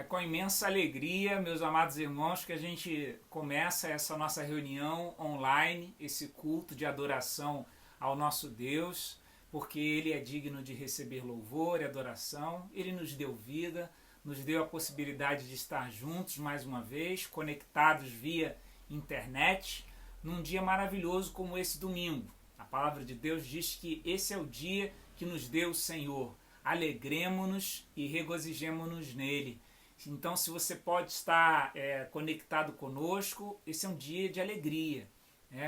com imensa alegria, meus amados irmãos, que a gente começa essa nossa reunião online, esse culto de adoração ao nosso Deus, porque Ele é digno de receber louvor e adoração. Ele nos deu vida, nos deu a possibilidade de estar juntos mais uma vez, conectados via internet, num dia maravilhoso como esse domingo. A palavra de Deus diz que esse é o dia que nos deu o Senhor. Alegremo-nos e regozijemo-nos nele. Então, se você pode estar conectado conosco, esse é um dia de alegria.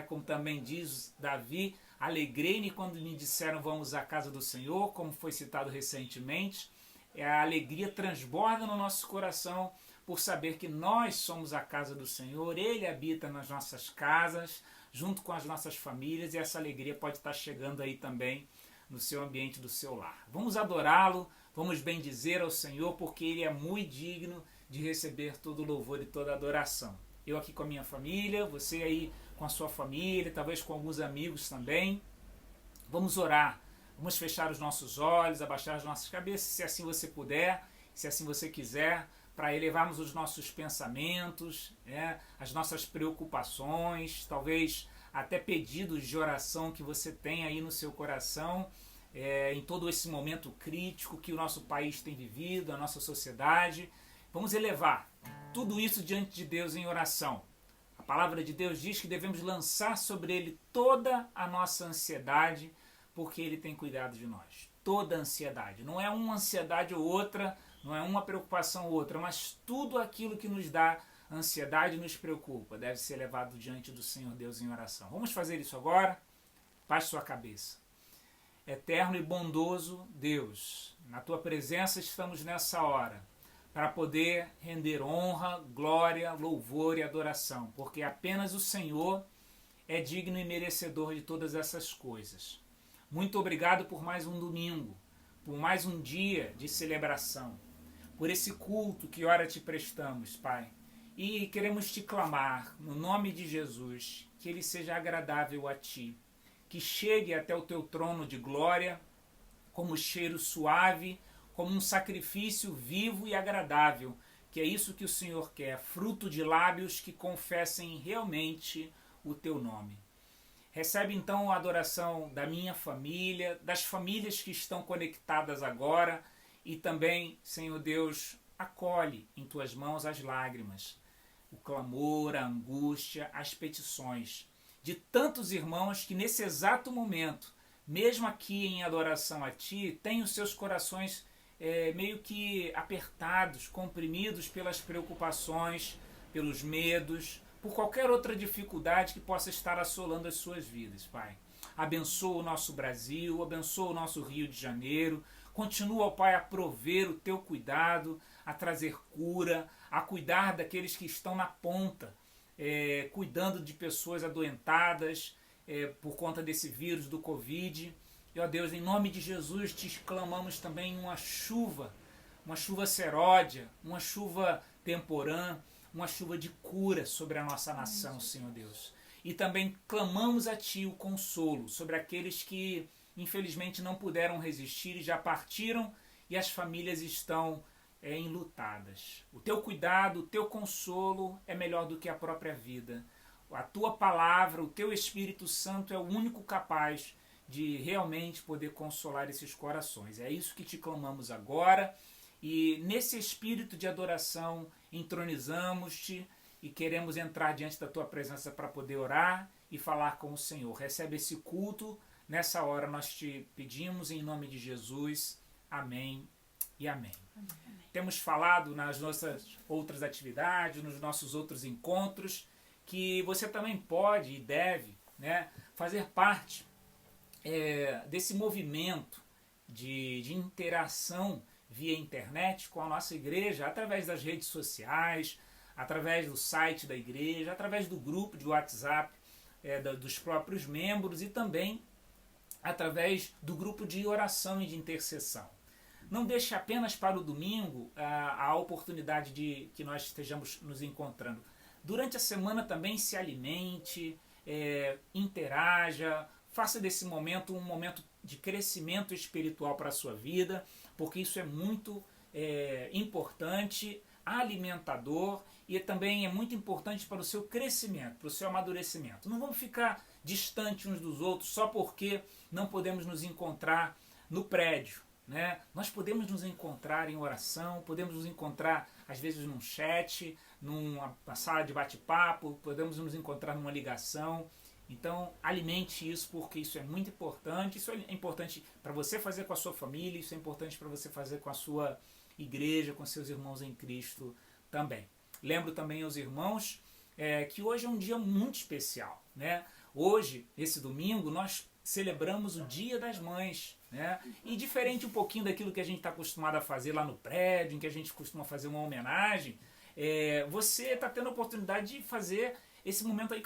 Como também diz Davi, alegrei-me quando me disseram vamos à casa do Senhor, como foi citado recentemente. A alegria transborda no nosso coração por saber que nós somos a casa do Senhor, Ele habita nas nossas casas, junto com as nossas famílias, e essa alegria pode estar chegando aí também no seu ambiente do seu lar. Vamos adorá-lo, vamos bendizer ao Senhor, porque Ele é muito digno de receber todo o louvor e toda a adoração. Eu aqui com a minha família, você aí com a sua família, talvez com alguns amigos também. Vamos orar, vamos fechar os nossos olhos, abaixar as nossas cabeças, se assim você puder, se assim você quiser, para elevarmos os nossos pensamentos, as nossas preocupações, talvez até pedidos de oração que você tem aí no seu coração, em todo esse momento crítico que o nosso país tem vivido, a nossa sociedade. Vamos elevar tudo isso diante de Deus em oração. A palavra de Deus diz que devemos lançar sobre Ele toda a nossa ansiedade, porque Ele tem cuidado de nós. Toda a ansiedade. Não é uma ansiedade ou outra, não é uma preocupação ou outra, mas tudo aquilo que nos dá ansiedade nos preocupa, deve ser levado diante do Senhor Deus em oração. Vamos fazer isso agora? Baixe sua cabeça. Eterno e bondoso Deus, na Tua presença estamos nessa hora, para poder render honra, glória, louvor e adoração, porque apenas o Senhor é digno e merecedor de todas essas coisas. Muito obrigado por mais um domingo, por mais um dia de celebração, por esse culto que ora te prestamos, Pai. E queremos te clamar, no nome de Jesus, que ele seja agradável a ti, que chegue até o teu trono de glória, como cheiro suave, como um sacrifício vivo e agradável, que é isso que o Senhor quer, fruto de lábios que confessem realmente o teu nome. Recebe então a adoração da minha família, das famílias que estão conectadas agora, e também, Senhor Deus, acolhe em tuas mãos as lágrimas, o clamor, a angústia, as petições de tantos irmãos que nesse exato momento, mesmo aqui em adoração a Ti, têm os seus corações meio que apertados, comprimidos pelas preocupações, pelos medos, por qualquer outra dificuldade que possa estar assolando as suas vidas, Pai. Abençoa o nosso Brasil, abençoa o nosso Rio de Janeiro, continua, ó Pai, a prover o Teu cuidado, a trazer cura, a cuidar daqueles que estão na ponta, cuidando de pessoas adoentadas por conta desse vírus do Covid. E, ó Deus, em nome de Jesus, te clamamos também uma chuva seródia, uma chuva temporã, uma chuva de cura sobre a nossa nação, Senhor Deus. E também clamamos a Ti o consolo sobre aqueles que, infelizmente, não puderam resistir e já partiram, e as famílias estão enlutadas. O Teu cuidado, o Teu consolo é melhor do que a própria vida. A Tua palavra, o Teu Espírito Santo é o único capaz de realmente poder consolar esses corações. É isso que te clamamos agora, e nesse espírito de adoração entronizamos-te e queremos entrar diante da Tua presença para poder orar e falar com o Senhor. Recebe esse culto, nessa hora nós te pedimos em nome de Jesus. Amém e amém. Amém. Temos falado nas nossas outras atividades, nos nossos outros encontros, que você também pode e deve fazer parte desse movimento de interação via internet com a nossa igreja, através das redes sociais, através do site da igreja, através do grupo de WhatsApp dos próprios membros e também através do grupo de oração e de intercessão. Não deixe apenas para o domingo a oportunidade de que nós estejamos nos encontrando. Durante a semana também se alimente, interaja, faça desse momento um momento de crescimento espiritual para a sua vida, porque isso é muito importante, alimentador e também é muito importante para o seu crescimento, para o seu amadurecimento. Não vamos ficar distantes uns dos outros só porque não podemos nos encontrar no prédio, né? Nós podemos nos encontrar em oração, podemos nos encontrar às vezes num chat, numa sala de bate-papo, podemos nos encontrar numa ligação. Então alimente isso, porque isso é muito importante. Isso é importante para você fazer com a sua família, isso é importante para você fazer com a sua igreja, com seus irmãos em Cristo também. Lembro também aos irmãos que hoje é um dia muito especial, né? Hoje, esse domingo, nós celebramos o Dia das Mães, né? E diferente um pouquinho daquilo que a gente está acostumado a fazer lá no prédio, em que a gente costuma fazer uma homenagem, você está tendo a oportunidade de fazer esse momento aí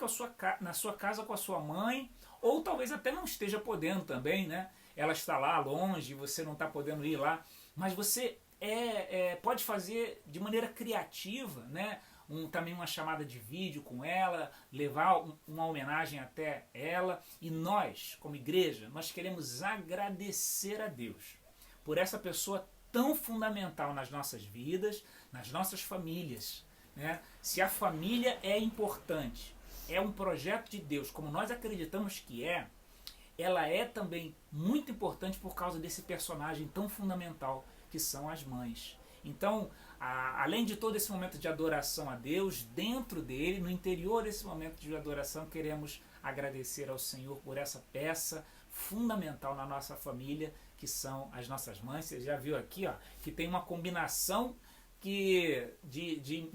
na sua casa com a sua mãe, ou talvez até não esteja podendo também, né? Ela está lá longe, você não está podendo ir lá, mas você pode fazer de maneira criativa, né? Também uma chamada de vídeo com ela, levar uma homenagem até ela. E nós, como igreja, nós queremos agradecer a Deus por essa pessoa tão fundamental nas nossas vidas, nas nossas famílias, né? Se a família é importante, é um projeto de Deus, como nós acreditamos que ela é também muito importante por causa desse personagem tão fundamental que são as mães. Então, além de todo esse momento de adoração a Deus, dentro dele, no interior desse momento de adoração, queremos agradecer ao Senhor por essa peça fundamental na nossa família, que são as nossas mães. Você já viu aqui, ó, que tem uma combinação de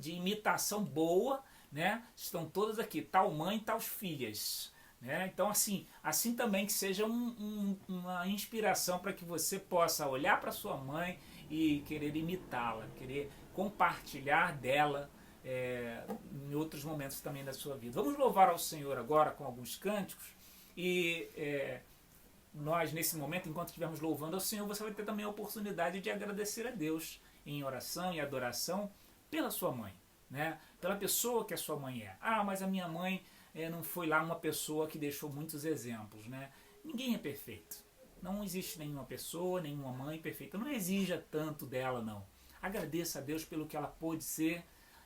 imitação boa, né? Estão todas aqui, tal mãe, tal filhas. Né? Então assim também que seja uma inspiração para que você possa olhar para sua mãe e querer imitá-la, querer compartilhar dela em outros momentos também da sua vida. Vamos louvar ao Senhor agora com alguns cânticos e nós nesse momento, enquanto estivermos louvando ao Senhor, você vai ter também a oportunidade de agradecer a Deus em oração e adoração pela sua mãe, né? Pela pessoa que a sua mãe é. Mas a minha mãe não foi lá uma pessoa que deixou muitos exemplos, né? Ninguém é perfeito. Não existe nenhuma pessoa, nenhuma mãe perfeita. Não exija tanto dela, não. Agradeça a Deus pelo que ela pôde ser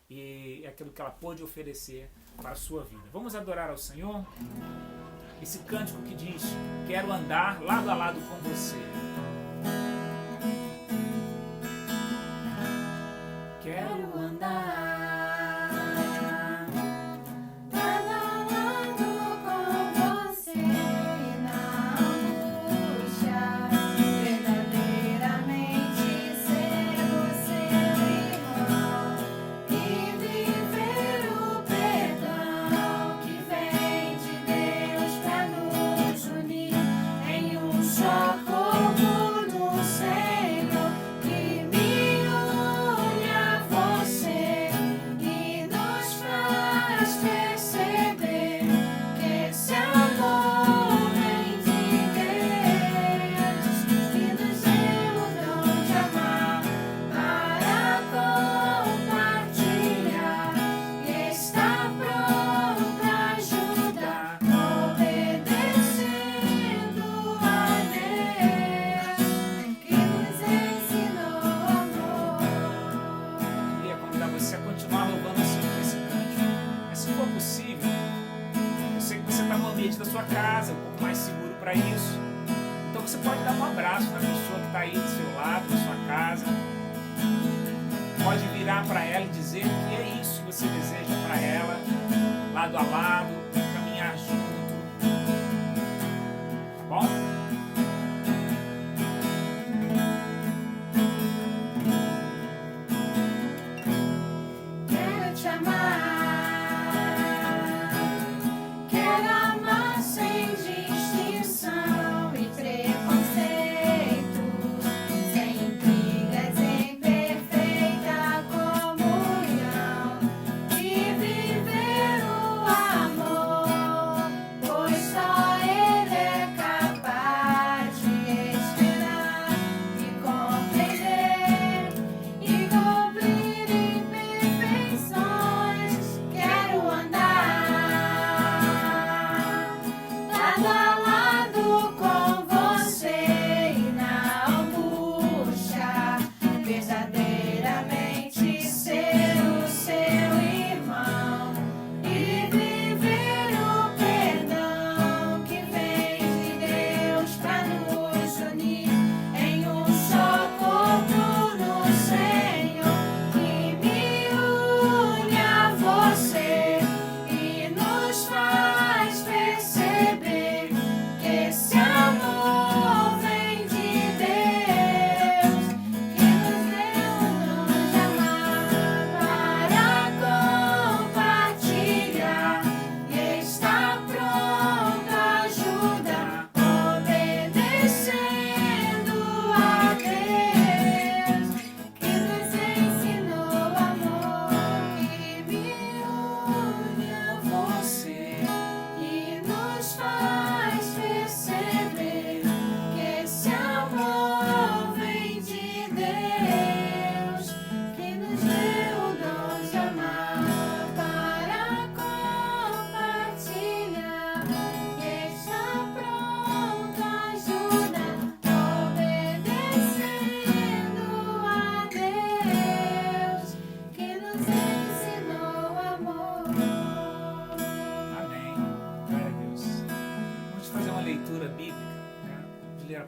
e aquilo que ela pôde oferecer para a sua vida. Vamos adorar ao Senhor? Esse cântico que diz: quero andar lado a lado com você. Quero andar da sua casa, um pouco mais seguro para isso. Então você pode dar um abraço na pessoa que está aí do seu lado, na sua casa. Pode virar para ela e dizer que é isso que você deseja para ela, lado a lado, caminhar junto. Tá bom? Quero te amar.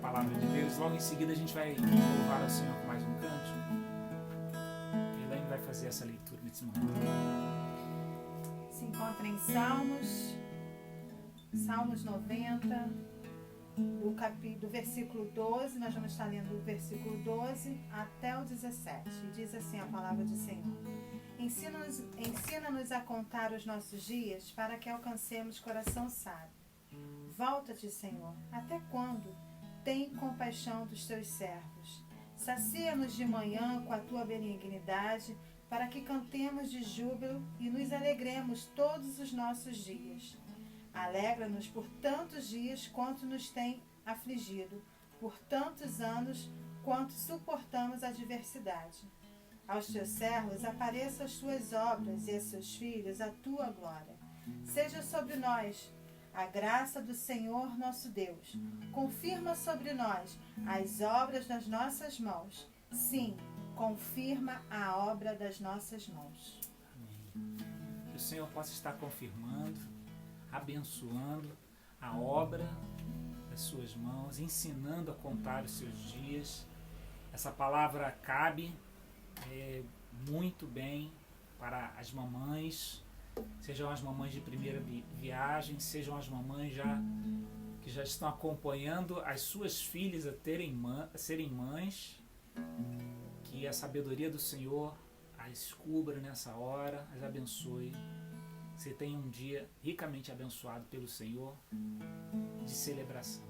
palavra de Deus. Logo em seguida a gente vai louvar ao Senhor com mais um cântico. E Elaine vai fazer essa leitura nesse momento. Se encontra em Salmos 90, do versículo 12, nós vamos estar lendo do versículo 12 até o 17. E diz assim a palavra do Senhor: Ensina-nos a contar os nossos dias, para que alcancemos coração sábio. Volta-te, Senhor, até quando? Tem compaixão dos teus servos. Sacia-nos de manhã com a tua benignidade, para que cantemos de júbilo e nos alegremos todos os nossos dias. Alegra-nos por tantos dias quanto nos tem afligido, por tantos anos quanto suportamos a adversidade. Aos teus servos apareçam as tuas obras e a seus filhos a tua glória. Seja sobre nós a graça do Senhor nosso Deus. Confirma sobre nós as obras das nossas mãos. Sim, confirma a obra das nossas mãos. Amém. Que o Senhor possa estar confirmando, abençoando a obra das suas mãos, ensinando a contar os seus dias. Essa palavra cabe muito bem para as mamães, sejam as mamães de primeira viagem, sejam as mamães que já estão acompanhando as suas filhas a serem mães. Que a sabedoria do Senhor as cubra nessa hora, as abençoe. Você tenha um dia ricamente abençoado pelo Senhor, de celebração.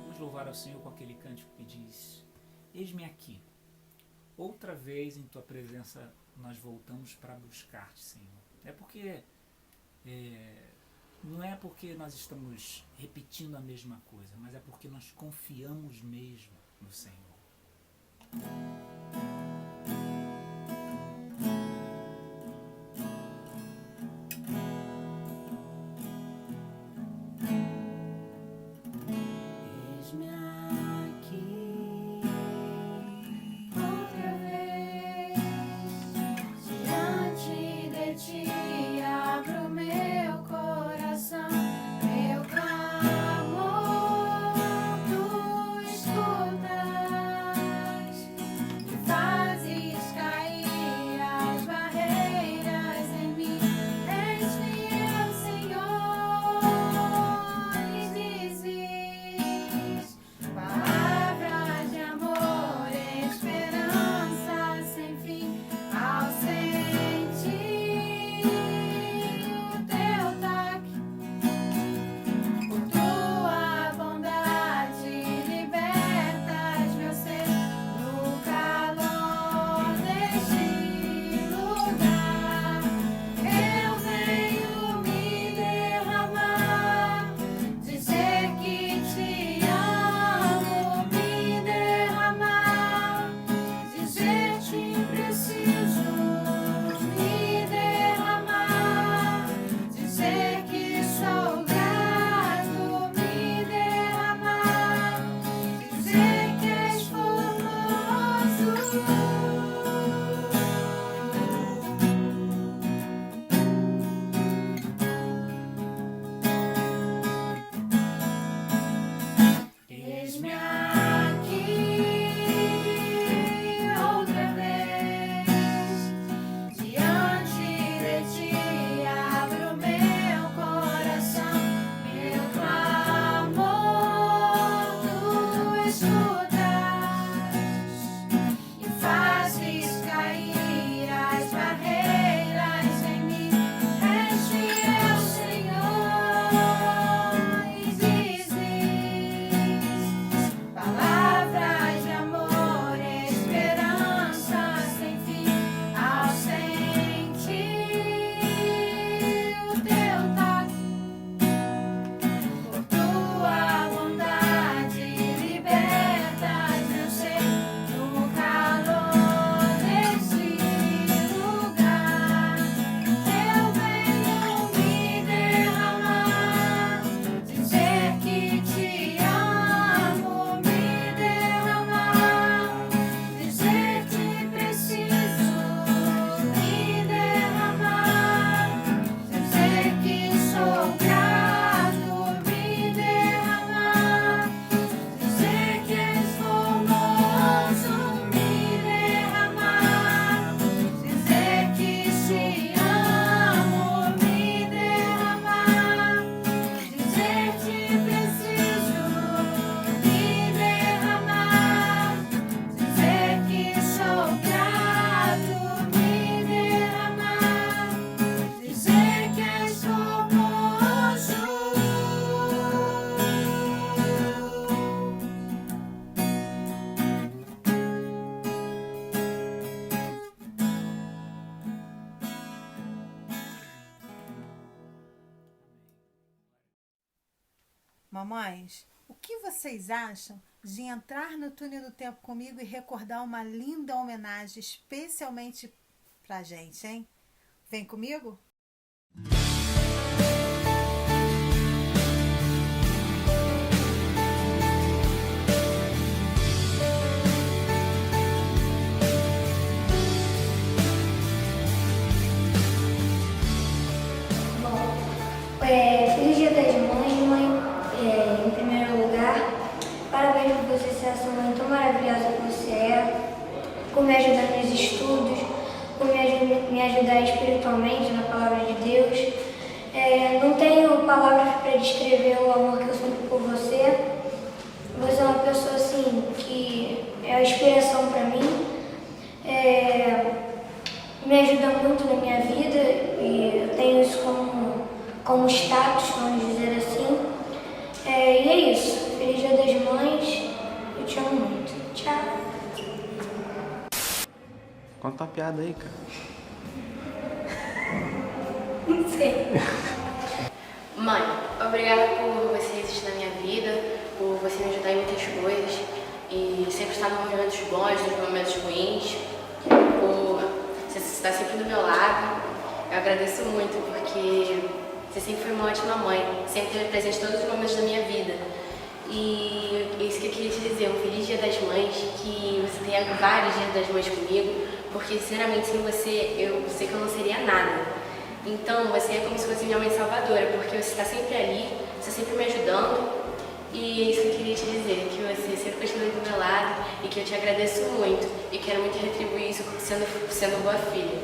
Vamos louvar ao Senhor com aquele cântico que diz: Eis-me aqui, outra vez em tua presença nós voltamos para buscar-te, Senhor. Não é porque nós estamos repetindo a mesma coisa, mas é porque nós confiamos mesmo no Senhor. Faz Mamães, o que vocês acham de entrar no túnel do tempo comigo e recordar uma linda homenagem especialmente pra gente, hein? Vem comigo? Feliz Dia das Mães, mãe. Em primeiro lugar, parabéns por você ser essa mãe tão maravilhosa que você é, por me ajudar nos estudos, por me ajudar espiritualmente na palavra de Deus. Não tenho palavras para descrever o amor que eu sinto por você. Você é uma pessoa assim que é a inspiração para mim. Me ajuda muito na minha vida e eu tenho isso como status, vamos dizer assim. E é isso. Feliz Dia das Mães. Eu te amo muito. Tchau. Conta uma piada aí, cara. Não sei. Mãe, obrigada por você existir na minha vida, por você me ajudar em muitas coisas e sempre estar nos momentos bons, nos momentos ruins, por você estar sempre do meu lado. Eu agradeço muito porque você sempre foi uma ótima mãe, sempre esteve presente em todos os momentos da minha vida. E é isso que eu queria te dizer, um feliz Dia das Mães, que você tenha vários Dias das Mães comigo, porque sinceramente sem você eu sei que eu não seria nada. Então você é como se fosse minha mãe salvadora, porque você está sempre ali, você sempre me ajudando. E é isso que eu queria te dizer, que você sempre continua do meu lado e que eu te agradeço muito e quero muito retribuir isso sendo boa filha.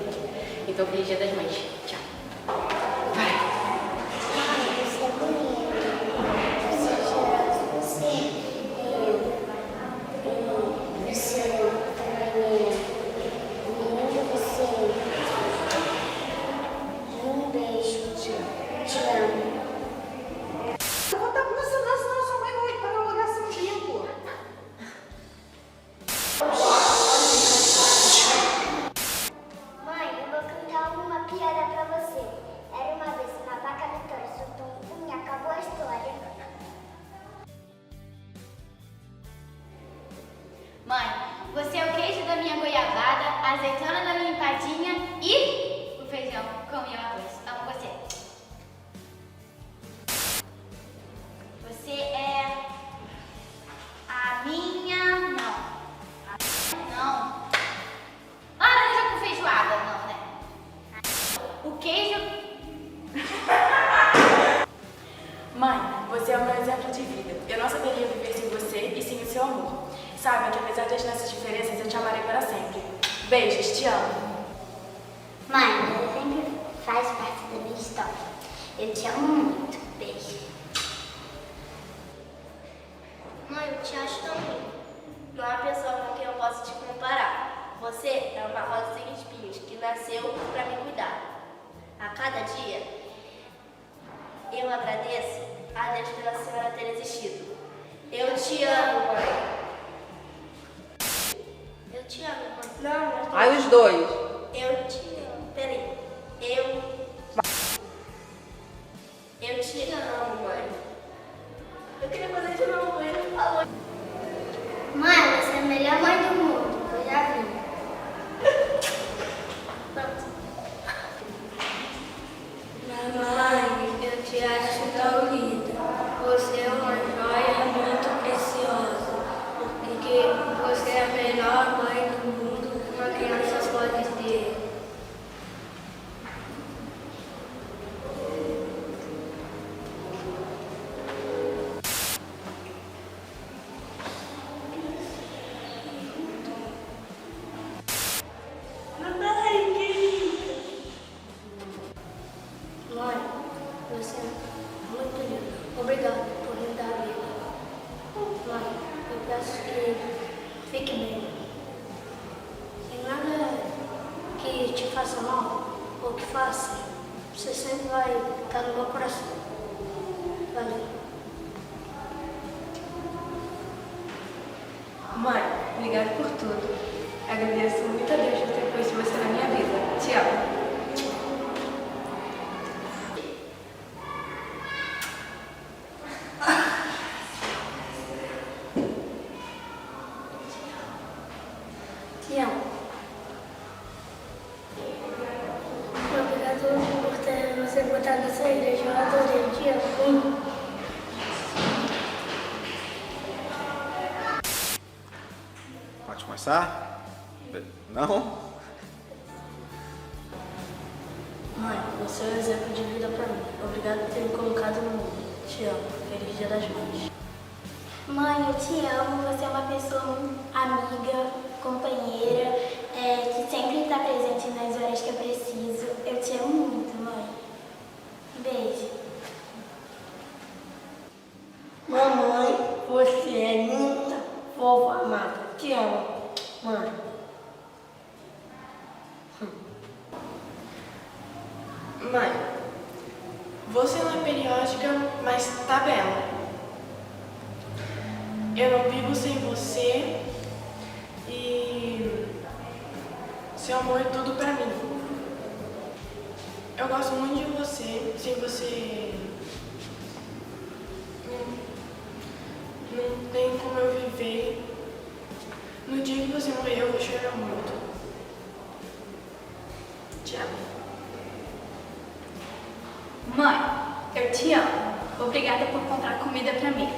Então feliz Dia das Mães. Tchau. Mãe, você é o queijo da minha goiabada, a azeitona da minha empadinha e o feijão com o meu arroz. Amo você. Você é a minha... Não. Laranja com feijoada, não, né? O queijo... Mãe, você é o meu exemplo de vida. Eu não saberia viver sem você e sem o seu amor. Sabe que apesar das nossas diferenças, eu te amarei para sempre. Beijos, te amo. Mãe, você sempre faz parte da minha história. Eu te amo muito. Beijo. Mãe, eu te acho tão lindo. Não há pessoa com quem eu possa te comparar. Você é uma rosa sem espinhos que nasceu para me cuidar. A cada dia, eu agradeço a Deus pela senhora ter existido. Eu te amo, mãe. Eu te amo, mãe. Não. Aí os dois. Eu te amo. Peraí. Eu te amo, mãe. Eu queria fazer de novo, mãe. Não falou. Mãe, você é a melhor mãe do mundo que eu já vi. Mãe, eu te acho tão linda. Você é uma joia muito preciosa. Porque você é a melhor mãe do mundo que uma criança pode ter. Mãe, você é muito linda. Obrigado por me dar a vida. Mãe, eu peço que fique bem. Tem nada que te faça mal ou que faça. Você sempre vai estar no meu coração. Valeu. Mãe, obrigada por tudo. Agradeço muito a Deus por ter posto você na minha vida. Te amo. Passar? Não? Mãe, você é um exemplo de vida pra mim. Obrigado por ter me colocado no mundo. Te amo. Feliz Dia das Mães. Mãe, eu te amo. Você é uma pessoa amiga, companheira, que sempre está presente nas horas que eu preciso. Eu te amo muito, mãe. Beijo. Mamãe, você é linda, fofa, amada. Te amo, mãe. Mãe, você não é periódica, mas tá bela. Eu não vivo sem você e seu amor é tudo pra mim. Eu gosto muito de você, sem você não tem como eu viver. No dia que você morrer eu vou chorar muito. Te amo. Mãe, eu te amo. Obrigada por comprar comida pra mim.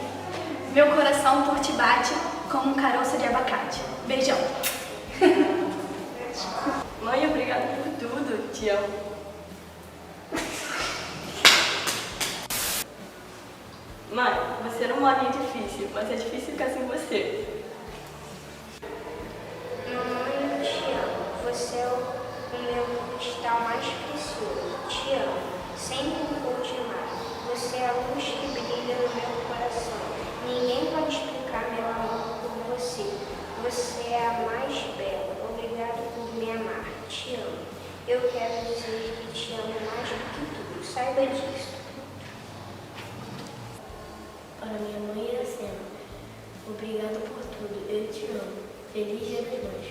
Meu coração por te bate como um caroço de abacate. Beijão. Mãe, obrigada por tudo. Te amo. Mãe, você não mora em difícil, mas é difícil ficar sem você. Mamãe, eu te amo. Você é o meu cristal mais precioso. Te amo. Sempre vou te amar. Você é a luz que brilha no meu coração. Ninguém pode explicar meu amor por você. Você é a mais bela. Obrigado por me amar. Te amo. Eu quero dizer que te amo mais do que tudo. Saiba disso. Para minha mãe Iracema, obrigado por tudo. Eu te amo. Feliz Dia das Mães.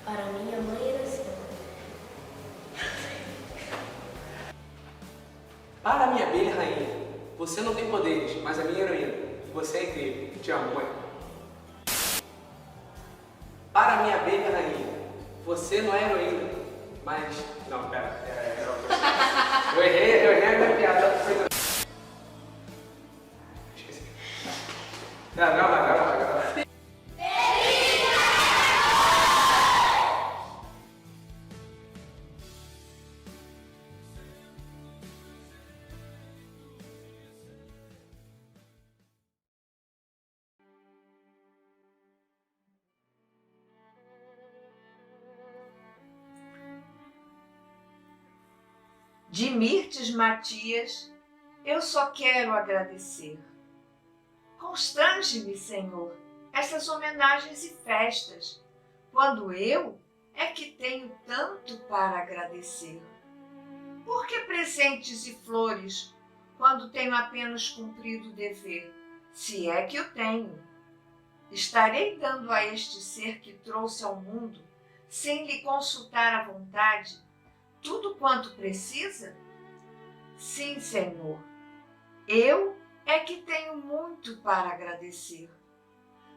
Para minha mãe Iracema. Para a minha abelha rainha, você não tem poderes, mas a minha heroína. Você é incrível. Te amo, mãe. Para a minha abelha rainha, você não é heroína, mas... Não, pera. Eu errei a minha piada. Esqueci. Agora. De Mirtes Matias, eu só quero agradecer. Constrange-me, Senhor, essas homenagens e festas, quando eu é que tenho tanto para agradecer. Por que presentes e flores, quando tenho apenas cumprido o dever, se é que eu tenho? Estarei dando a este ser que trouxe ao mundo, sem lhe consultar à vontade, tudo quanto precisa? Sim, Senhor, eu é que tenho muito para agradecer.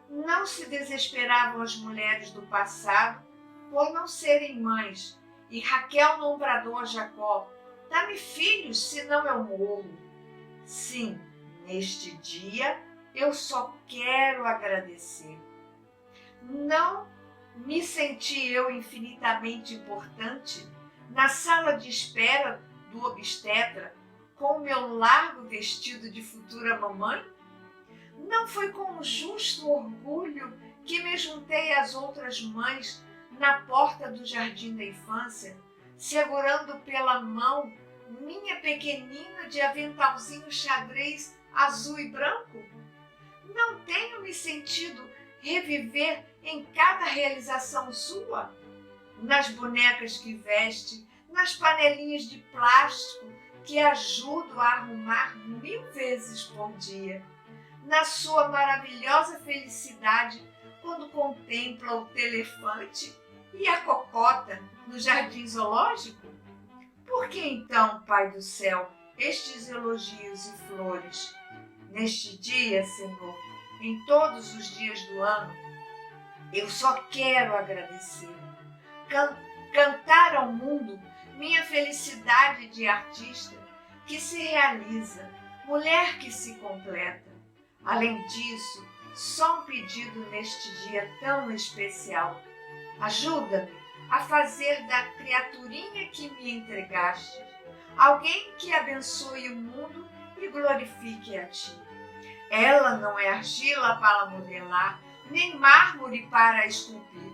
Não se desesperavam as mulheres do passado por não serem mães, e Raquel não bradou a Jacó: dá-me filhos, senão eu morro. Sim, neste dia eu só quero agradecer. Não me senti eu infinitamente importante na sala de espera do obstetra, com o meu largo vestido de futura mamãe? Não foi com um justo orgulho que me juntei às outras mães na porta do jardim da infância, segurando pela mão minha pequenina de aventalzinho xadrez azul e branco? Não tenho me sentido reviver em cada realização sua? Nas bonecas que veste, nas panelinhas de plástico que ajudo a arrumar 1000 vezes por dia, na sua maravilhosa felicidade quando contempla o telefante e a cocota no jardim zoológico? Por que então, Pai do céu, estes elogios e flores? Neste dia, Senhor, em todos os dias do ano, eu só quero agradecer. Cantar ao mundo minha felicidade de artista que se realiza, mulher que se completa. Além disso, só um pedido neste dia tão especial. Ajuda-me a fazer da criaturinha que me entregaste alguém que abençoe o mundo e glorifique a ti. Ela não é argila para modelar, nem mármore para esculpir.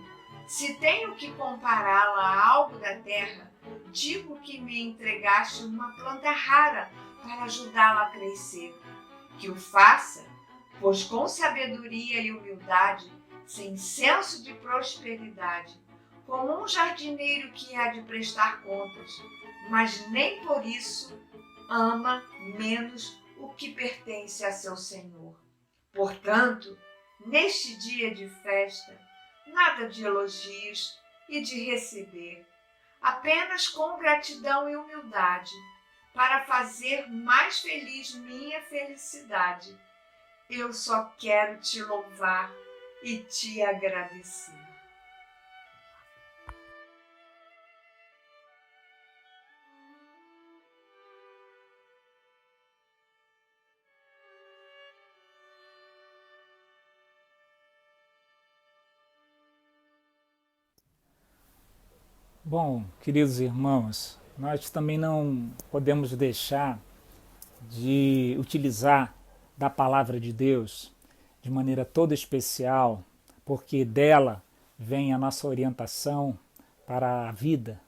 Se tenho que compará-la a algo da terra, digo que me entregaste uma planta rara para ajudá-la a crescer. Que o faça, pois com sabedoria e humildade, sem senso de prosperidade, como um jardineiro que há de prestar contas, mas nem por isso ama menos o que pertence a seu Senhor. Portanto, neste dia de festa, nada de elogios e de receber, apenas com gratidão e humildade, para fazer mais feliz minha felicidade. Eu só quero te louvar e te agradecer. Bom, queridos irmãos, nós também não podemos deixar de utilizar da palavra de Deus de maneira toda especial, porque dela vem a nossa orientação para a vida,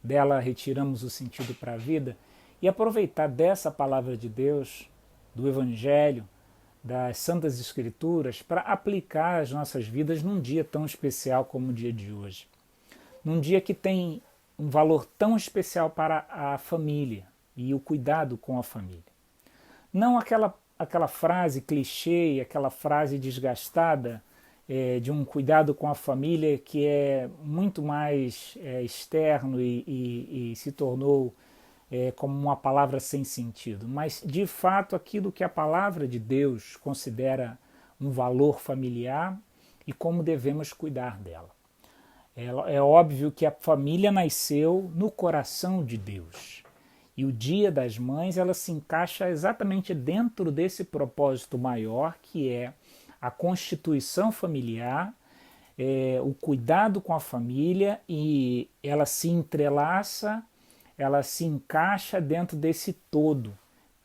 dela retiramos o sentido para a vida, e aproveitar dessa palavra de Deus, do Evangelho, das Santas Escrituras, para aplicar as nossas vidas num dia tão especial como o dia de hoje. Num dia que tem um valor tão especial para a família e o cuidado com a família. Não aquela frase clichê, aquela frase desgastada de um cuidado com a família que é muito mais externo e se tornou como uma palavra sem sentido, mas de fato aquilo que a palavra de Deus considera um valor familiar e como devemos cuidar dela. É óbvio que a família nasceu no coração de Deus. E o Dia das Mães ela se encaixa exatamente dentro desse propósito maior, que é a constituição familiar, o cuidado com a família, e ela se entrelaça, ela se encaixa dentro desse todo,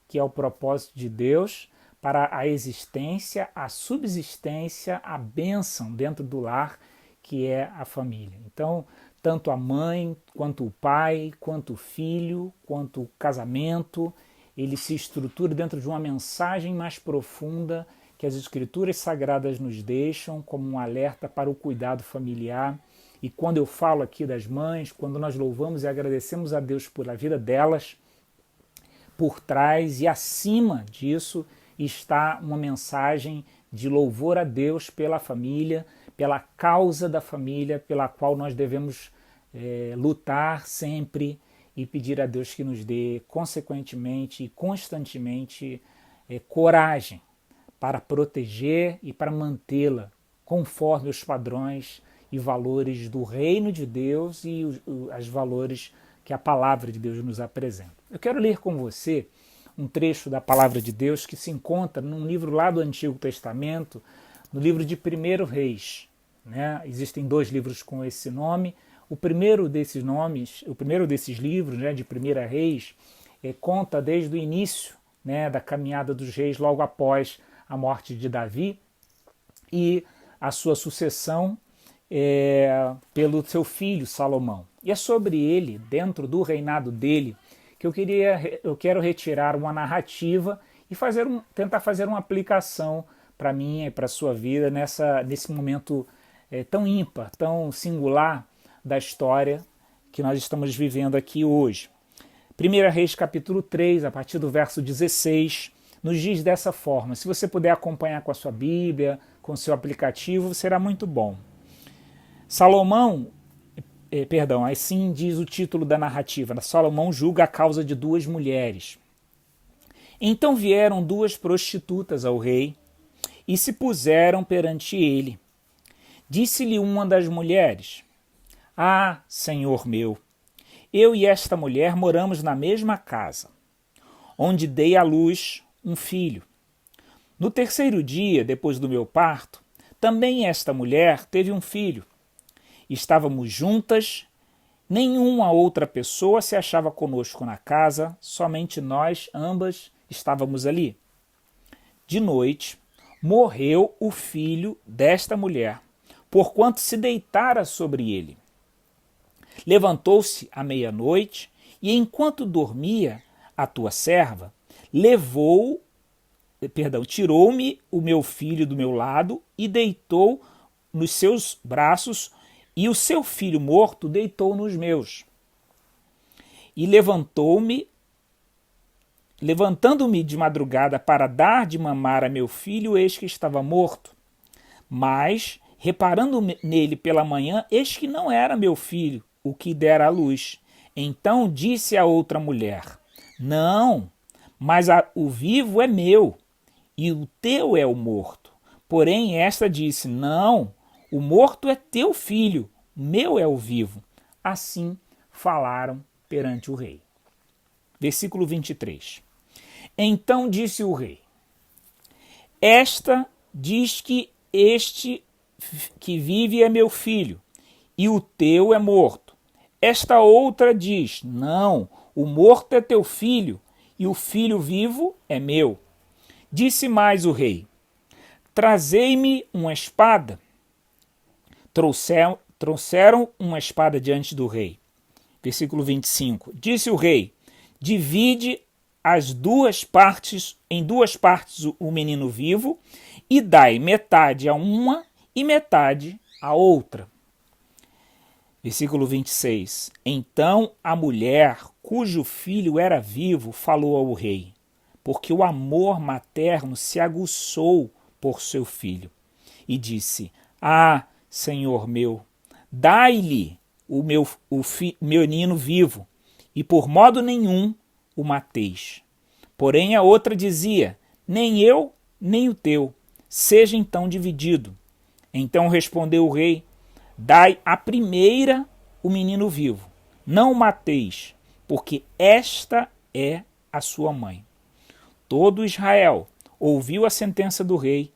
que é o propósito de Deus para a existência, a subsistência, a bênção dentro do lar, que é a família. Então, tanto a mãe, quanto o pai, quanto o filho, quanto o casamento, ele se estrutura dentro de uma mensagem mais profunda que as Escrituras Sagradas nos deixam como um alerta para o cuidado familiar. E quando eu falo aqui das mães, quando nós louvamos e agradecemos a Deus pela vida delas, por trás e acima disso está uma mensagem de louvor a Deus pela família, pela causa da família, pela qual nós devemos lutar sempre e pedir a Deus que nos dê consequentemente e constantemente coragem para proteger e para mantê-la conforme os padrões e valores do reino de Deus e os valores que a palavra de Deus nos apresenta. Eu quero ler com você um trecho da palavra de Deus que se encontra num livro lá do Antigo Testamento, no livro de 1 Reis. Existem 2 livros com esse nome. O primeiro desses livros, de 1 Reis, conta desde o início da caminhada dos reis, logo após a morte de Davi e a sua sucessão pelo seu filho Salomão. E é sobre ele, dentro do reinado dele, que eu quero retirar uma narrativa e tentar fazer uma aplicação para mim e para a sua vida nesse momento tão ímpar, tão singular da história que nós estamos vivendo aqui hoje. 1 Reis capítulo 3, a partir do verso 16, nos diz dessa forma. Se você puder acompanhar com a sua Bíblia, com o seu aplicativo, será muito bom. Assim diz o título da narrativa. Salomão julga a causa de 2 mulheres. Então vieram 2 prostitutas ao rei e se puseram perante ele. Disse-lhe uma das mulheres: Ah, senhor meu, eu e esta mulher moramos na mesma casa, onde dei à luz um filho. No terceiro dia, depois do meu parto, também esta mulher teve um filho. Estávamos juntas, nenhuma outra pessoa se achava conosco na casa, somente nós ambas estávamos ali. De noite, morreu o filho desta mulher, porquanto se deitara sobre ele. Levantou-se à meia-noite, e enquanto dormia, a tua serva tirou-me o meu filho do meu lado e deitou nos seus braços, e o seu filho morto deitou nos meus. E levantando-me de madrugada para dar de mamar a meu filho, eis que estava morto. Mas, reparando nele pela manhã, eis que não era meu filho o que dera à luz. Então disse a outra mulher: não, mas o vivo é meu, e o teu é o morto. Porém esta disse: não, o morto é teu filho, meu é o vivo. Assim falaram perante o rei. Versículo 23. Então disse o rei: esta diz que este que vive é meu filho, e o teu é morto. Esta outra diz: não, o morto é teu filho, e o filho vivo é meu. Disse mais o rei: trazei-me uma espada. Trouxeram uma espada diante do rei. Versículo 25. Disse o rei: divide em duas partes o menino vivo, e dai metade a uma e metade a outra. Versículo 26. Então a mulher, cujo filho era vivo, falou ao rei, porque o amor materno se aguçou por seu filho, e disse: ah, Senhor meu, dai-lhe o meu menino vivo, e por modo nenhum o mateis. Porém a outra dizia: nem eu, nem o teu, seja então dividido. Então respondeu o rei: dai à primeira o menino vivo, não o mateis, porque esta é a sua mãe. Todo Israel ouviu a sentença do rei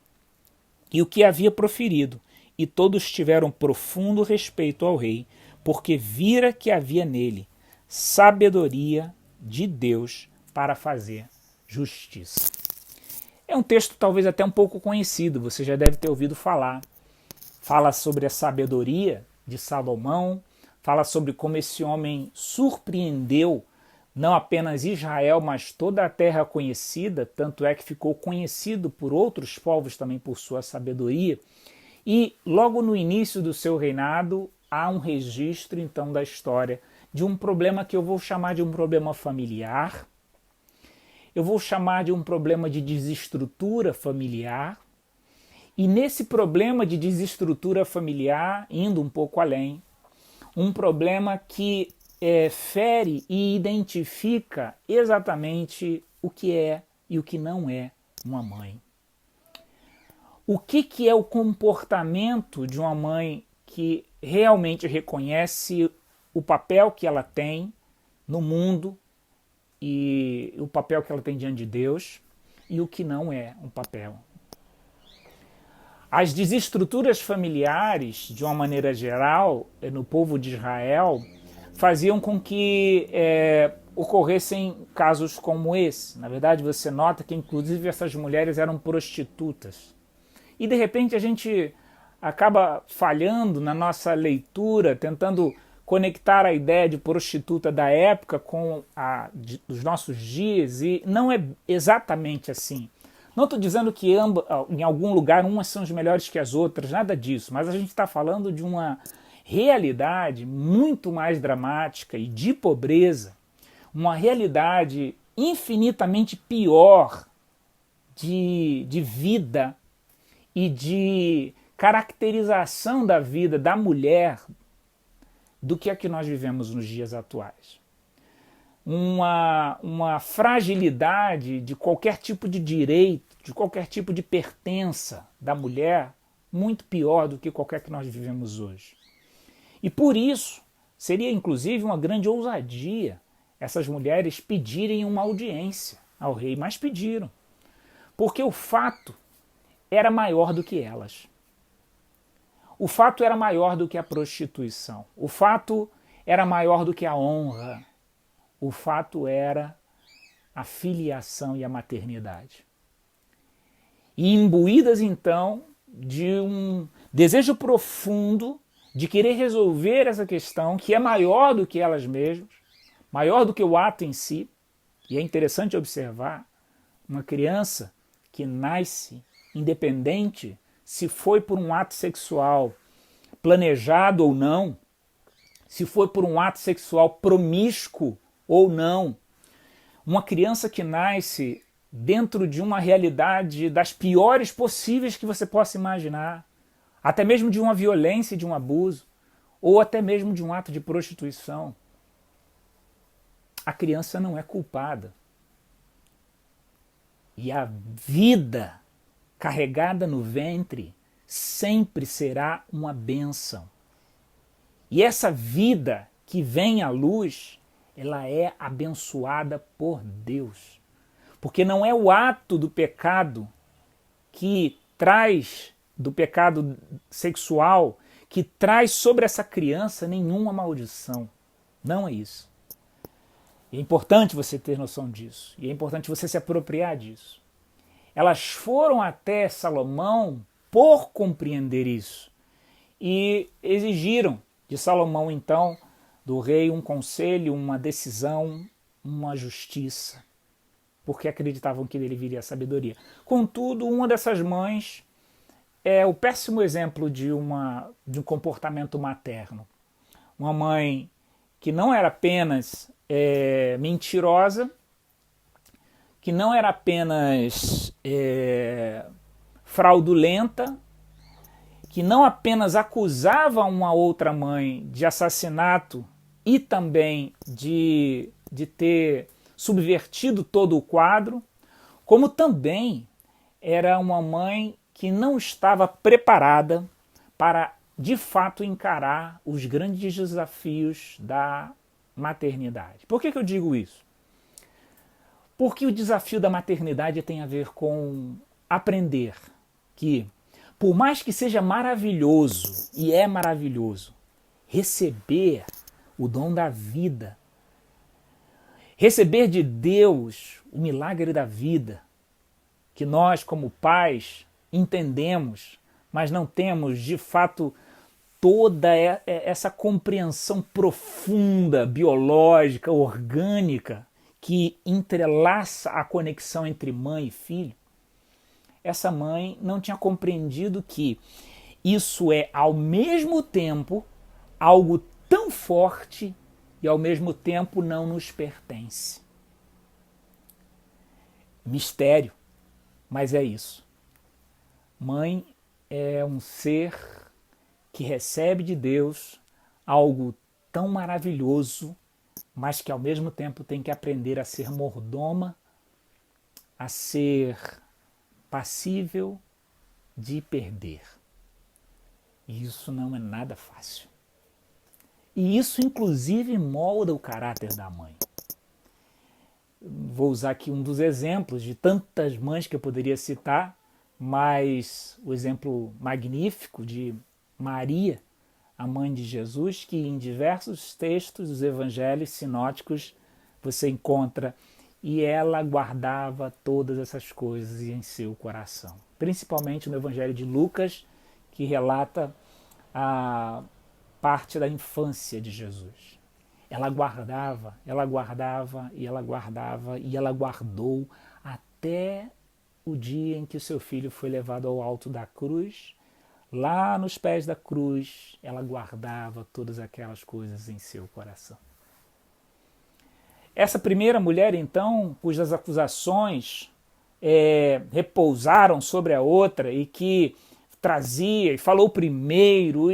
e o que havia proferido, e todos tiveram profundo respeito ao rei, porque vira que havia nele sabedoria de Deus para fazer justiça. É um texto talvez até um pouco conhecido, você já deve ter ouvido falar. Fala sobre a sabedoria de Salomão, fala sobre como esse homem surpreendeu não apenas Israel, mas toda a terra conhecida, tanto é que ficou conhecido por outros povos também por sua sabedoria. E logo no início do seu reinado há um registro então da história de um problema que eu vou chamar de um problema familiar, eu vou chamar de um problema de desestrutura familiar, e nesse problema de desestrutura familiar, indo um pouco além, um problema que fere e identifica exatamente o que é e o que não é uma mãe. O que é o comportamento de uma mãe que realmente reconhece o papel que ela tem no mundo e o papel que ela tem diante de Deus, e o que não é um papel. As desestruturas familiares, de uma maneira geral, no povo de Israel, faziam com que ocorressem casos como esse. Na verdade, você nota que, inclusive, essas mulheres eram prostitutas. E, de repente, a gente acaba falhando na nossa leitura, tentando conectar a ideia de prostituta da época com a dos nossos dias, e não é exatamente assim. Não estou dizendo que em algum lugar umas são as melhores que as outras, nada disso, mas a gente está falando de uma realidade muito mais dramática e de pobreza, uma realidade infinitamente pior de vida e de caracterização da vida da mulher do que a que nós vivemos nos dias atuais. Uma fragilidade de qualquer tipo de direito, de qualquer tipo de pertença da mulher, muito pior do que qualquer que nós vivemos hoje. E por isso, seria inclusive uma grande ousadia essas mulheres pedirem uma audiência ao rei, mas pediram. Porque o fato era maior do que elas. O fato era maior do que a prostituição. O fato era maior do que a honra. O fato era a filiação e a maternidade. E imbuídas, então, de um desejo profundo de querer resolver essa questão, que é maior do que elas mesmas, maior do que o ato em si. E é interessante observar uma criança que nasce independente se foi por um ato sexual planejado ou não, se foi por um ato sexual promíscuo ou não. Uma criança que nasce dentro de uma realidade das piores possíveis que você possa imaginar, até mesmo de uma violência e de um abuso, ou até mesmo de um ato de prostituição. A criança não é culpada. E a vida carregada no ventre sempre será uma bênção. E essa vida que vem à luz, ela é abençoada por Deus. Porque não é o ato do pecado que traz, do pecado sexual, que traz sobre essa criança nenhuma maldição. Não é isso. É importante você ter noção disso. E é importante você se apropriar disso. Elas foram até Salomão por compreender isso. E exigiram de Salomão, então, do rei, um conselho, uma decisão, uma justiça. Porque acreditavam que dele viria a sabedoria. Contudo, uma dessas mães é o péssimo exemplo de um comportamento materno. Uma mãe que não era apenas mentirosa, que não era apenas fraudulenta, que não apenas acusava uma outra mãe de assassinato e também de ter subvertido todo o quadro, como também era uma mãe que não estava preparada para, de fato, encarar os grandes desafios da maternidade. Por que eu digo isso? Porque o desafio da maternidade tem a ver com aprender que, por mais que seja maravilhoso, e é maravilhoso, receber o dom da vida, receber de Deus o milagre da vida, que nós, como pais, entendemos, mas não temos, de fato, toda essa compreensão profunda, biológica, orgânica, que entrelaça a conexão entre mãe e filho. Essa mãe não tinha compreendido que isso é, ao mesmo tempo, algo tão forte e, ao mesmo tempo, não nos pertence. Mistério, mas é isso. Mãe é um ser que recebe de Deus algo tão maravilhoso, mas que ao mesmo tempo tem que aprender a ser mordoma, a ser passível de perder. E isso não é nada fácil. E isso, inclusive, molda o caráter da mãe. Vou usar aqui um dos exemplos de tantas mães que eu poderia citar, mas o exemplo magnífico de Maria, a mãe de Jesus, que em diversos textos dos evangelhos sinóticos você encontra, e ela guardava todas essas coisas em seu coração. Principalmente no evangelho de Lucas, que relata a parte da infância de Jesus. Ela guardava e ela guardava e ela guardou até o dia em que o seu filho foi levado ao alto da cruz. Lá nos pés da cruz, ela guardava todas aquelas coisas em seu coração. Essa primeira mulher, então, cujas acusações repousaram sobre a outra e que trazia e falou primeiro,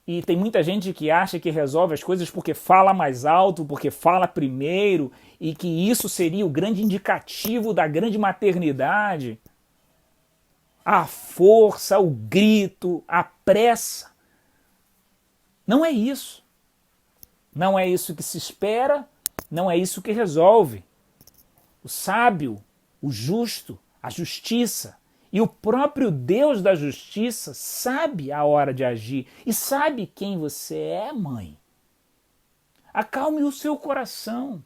e tem muita gente que acha que resolve as coisas porque fala mais alto, porque fala primeiro, e que isso seria o grande indicativo da grande maternidade. A força, o grito, a pressa. Não é isso. Não é isso que se espera, não é isso que resolve. O sábio, o justo, a justiça. E o próprio Deus da justiça sabe a hora de agir e sabe quem você é, mãe. Acalme o seu coração.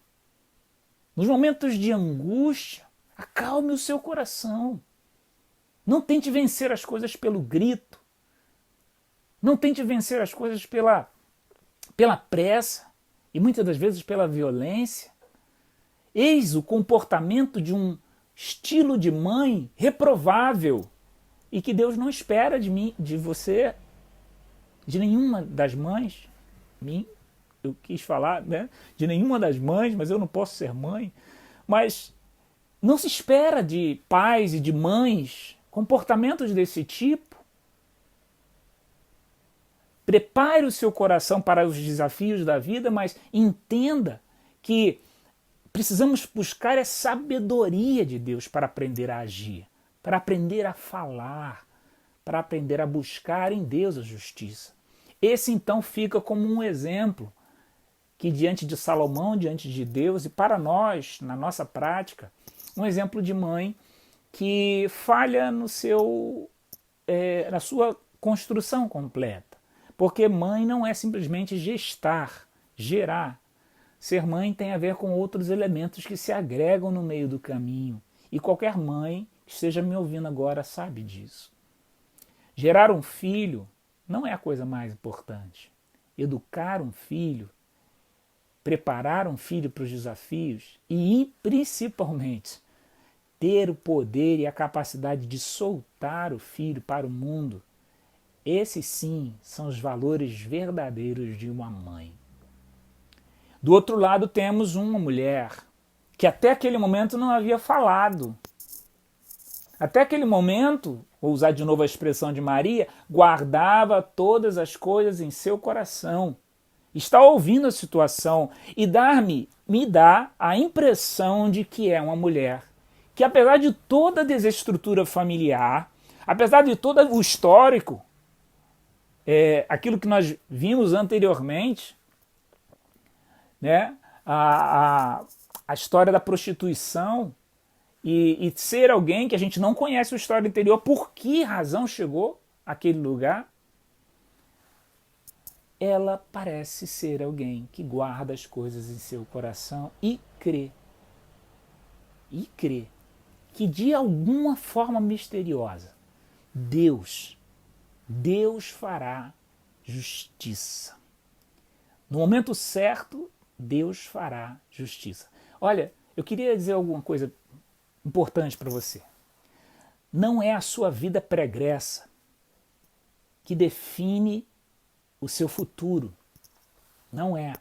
Nos momentos de angústia, acalme o seu coração. Não tente vencer as coisas pelo grito. Não tente vencer as coisas pela pressa e muitas das vezes pela violência. Eis o comportamento de um estilo de mãe reprovável e que Deus não espera de mim, de você, de nenhuma das mães. Eu quis falar, né? De nenhuma das mães, mas eu não posso ser mãe. Mas não se espera de pais e de mães comportamentos desse tipo. Prepare o seu coração para os desafios da vida, mas entenda que precisamos buscar a sabedoria de Deus para aprender a agir, para aprender a falar, para aprender a buscar em Deus a justiça. Esse então fica como um exemplo que diante de Salomão, diante de Deus e para nós, na nossa prática, um exemplo de mãe que falha no na sua construção completa. Porque mãe não é simplesmente gestar, gerar. Ser mãe tem a ver com outros elementos que se agregam no meio do caminho. E qualquer mãe que esteja me ouvindo agora sabe disso. Gerar um filho não é a coisa mais importante. Educar um filho, preparar um filho para os desafios e, principalmente, ter o poder e a capacidade de soltar o filho para o mundo. Esses sim são os valores verdadeiros de uma mãe. Do outro lado temos uma mulher que até aquele momento não havia falado. Até aquele momento, vou usar de novo a expressão de Maria, guardava todas as coisas em seu coração. Está ouvindo a situação e me dá a impressão de que é uma mulher que, apesar de toda a desestrutura familiar, apesar de todo o histórico, aquilo que nós vimos anteriormente, né? A história da prostituição e ser alguém que a gente não conhece a história anterior, por que razão chegou àquele lugar, ela parece ser alguém que guarda as coisas em seu coração e crê que de alguma forma misteriosa Deus fará justiça. No momento certo, Deus fará justiça. Olha, eu queria dizer alguma coisa importante para você. Não é a sua vida pregressa que define o seu futuro. Não é.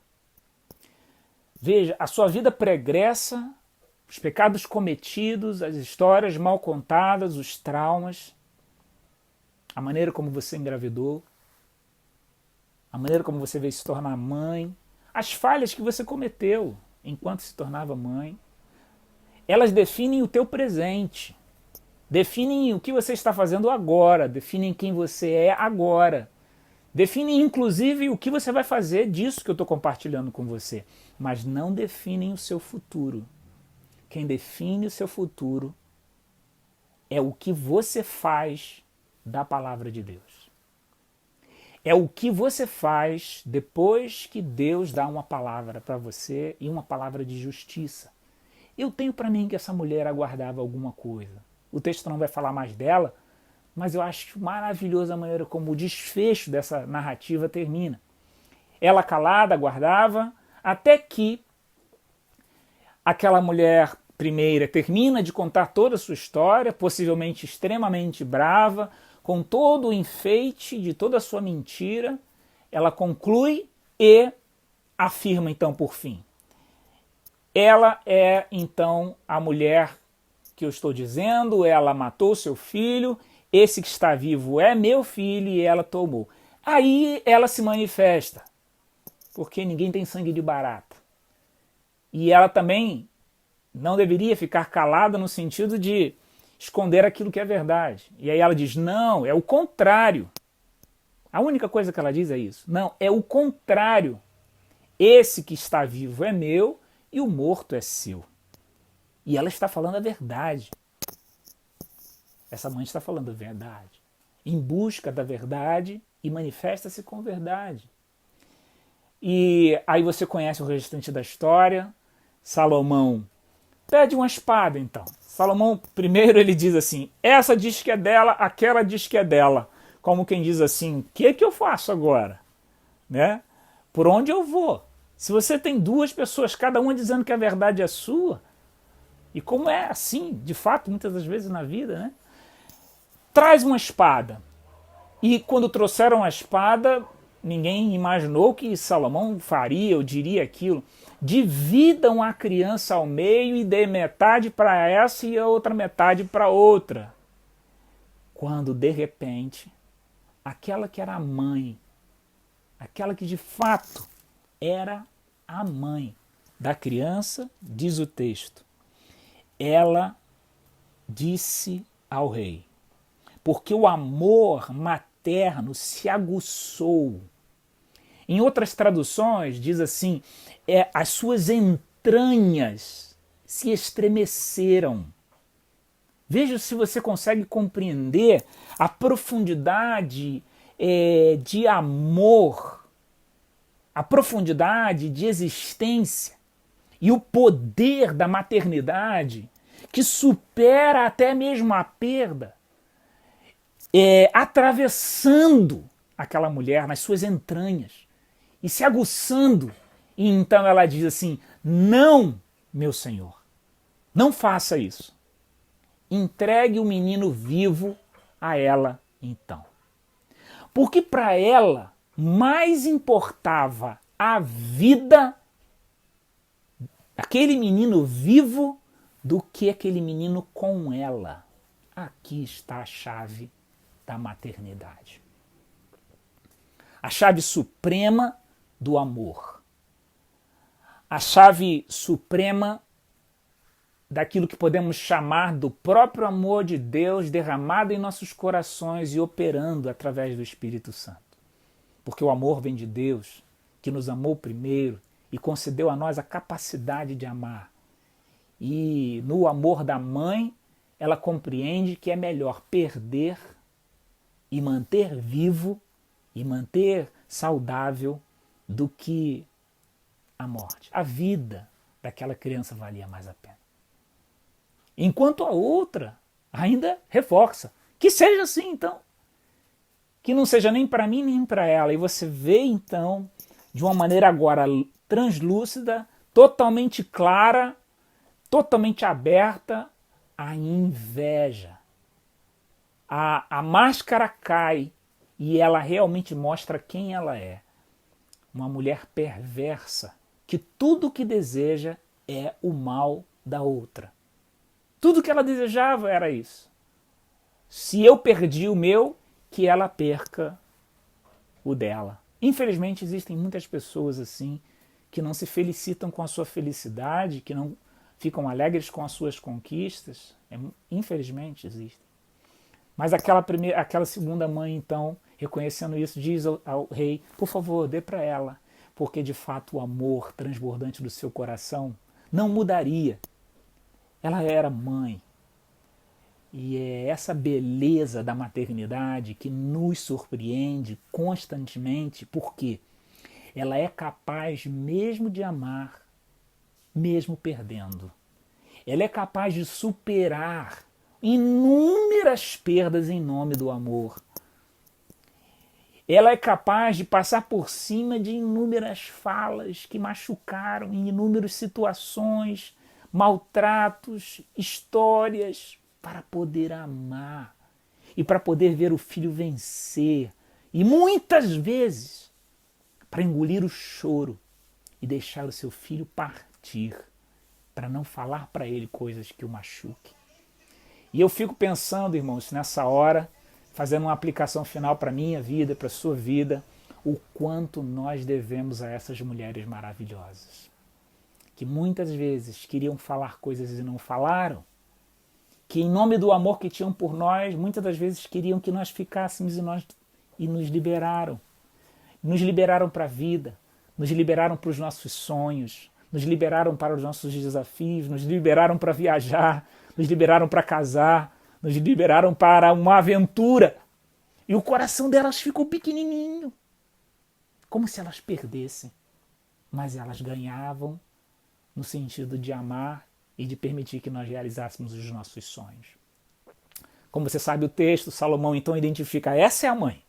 Veja, a sua vida pregressa, os pecados cometidos, as histórias mal contadas, os traumas, a maneira como você engravidou, a maneira como você veio se tornar mãe, as falhas que você cometeu enquanto se tornava mãe, elas definem o teu presente, definem o que você está fazendo agora, definem quem você é agora, definem inclusive o que você vai fazer disso que eu estou compartilhando com você, mas não definem o seu futuro. Quem define o seu futuro é o que você faz da palavra de Deus. É o que você faz depois que Deus dá uma palavra para você e uma palavra de justiça. Eu tenho para mim que essa mulher aguardava alguma coisa. O texto não vai falar mais dela, mas eu acho maravilhosa a maneira como o desfecho dessa narrativa termina. Ela calada aguardava até que aquela mulher primeira termina de contar toda a sua história, possivelmente extremamente brava, com todo o enfeite de toda a sua mentira, ela conclui e afirma então por fim. Ela é então a mulher que eu estou dizendo, ela matou seu filho, esse que está vivo é meu filho e ela tomou. Aí ela se manifesta, porque ninguém tem sangue de barata. E ela também não deveria ficar calada no sentido de esconder aquilo que é verdade. E aí ela diz, não, é o contrário. A única coisa que ela diz é isso. Não, é o contrário. Esse que está vivo é meu e o morto é seu. E ela está falando a verdade. Essa mãe está falando a verdade. Em busca da verdade e manifesta-se com verdade. E aí você conhece o restante da história. Salomão pede uma espada, então. Salomão, primeiro ele diz assim, essa diz que é dela, aquela diz que é dela. Como quem diz assim, o que é que eu faço agora? Né? Por onde eu vou? Se você tem duas pessoas, cada uma dizendo que a verdade é sua, e como é assim, de fato, muitas das vezes na vida, né? Traz uma espada. E quando trouxeram a espada, ninguém imaginou que Salomão faria ou diria aquilo. Dividam a criança ao meio e dê metade para essa e a outra metade para outra. Quando, de repente, aquela que era a mãe, aquela que de fato era a mãe da criança, diz o texto, ela disse ao rei, porque o amor materno se aguçou. Em outras traduções diz assim, as suas entranhas se estremeceram. Veja se você consegue compreender a profundidade de amor, a profundidade de existência e o poder da maternidade que supera até mesmo a perda, atravessando aquela mulher nas suas entranhas e se aguçando. E então ela diz assim, não, meu Senhor, não faça isso. Entregue o menino vivo a ela então. Porque para ela mais importava a vida daquele menino vivo do que aquele menino com ela. Aqui está a chave da maternidade. A chave suprema do amor. A chave suprema daquilo que podemos chamar do próprio amor de Deus derramado em nossos corações e operando através do Espírito Santo. Porque o amor vem de Deus, que nos amou primeiro e concedeu a nós a capacidade de amar. E no amor da mãe, ela compreende que é melhor perder e manter vivo e manter saudável do que a morte. A vida daquela criança valia mais a pena. Enquanto a outra ainda reforça. Que seja assim, então. Que não seja nem para mim, nem para ela. E você vê, então, de uma maneira agora translúcida, totalmente clara, totalmente aberta, a inveja. A máscara cai e ela realmente mostra quem ela é. Uma mulher perversa, que tudo que deseja é o mal da outra. Tudo que ela desejava era isso. Se eu perdi o meu, que ela perca o dela. Infelizmente existem muitas pessoas assim, que não se felicitam com a sua felicidade, que não ficam alegres com as suas conquistas. Infelizmente existem. Mas aquela segunda mãe, então, reconhecendo isso, diz ao rei, por favor, dê para ela, porque de fato o amor transbordante do seu coração não mudaria. Ela era mãe. E é essa beleza da maternidade que nos surpreende constantemente, porque ela é capaz mesmo de amar, mesmo perdendo. Ela é capaz de superar inúmeras perdas em nome do amor. Ela é capaz de passar por cima de inúmeras falas que machucaram em inúmeras situações, maltratos, histórias, para poder amar e para poder ver o filho vencer. E muitas vezes para engolir o choro e deixar o seu filho partir, para não falar para ele coisas que o machuquem. E eu fico pensando, irmãos, nessa hora, fazendo uma aplicação final para a minha vida, para a sua vida, o quanto nós devemos a essas mulheres maravilhosas, que muitas vezes queriam falar coisas e não falaram, que em nome do amor que tinham por nós, muitas das vezes queriam que nós ficássemos e nos liberaram. Nos liberaram para a vida, nos liberaram para os nossos sonhos, nos liberaram para os nossos desafios, nos liberaram para viajar, nos liberaram para casar, nos liberaram para uma aventura. E o coração delas ficou pequenininho, como se elas perdessem. Mas elas ganhavam no sentido de amar e de permitir que nós realizássemos os nossos sonhos. Como você sabe o texto, Salomão então identifica, essa é a mãe.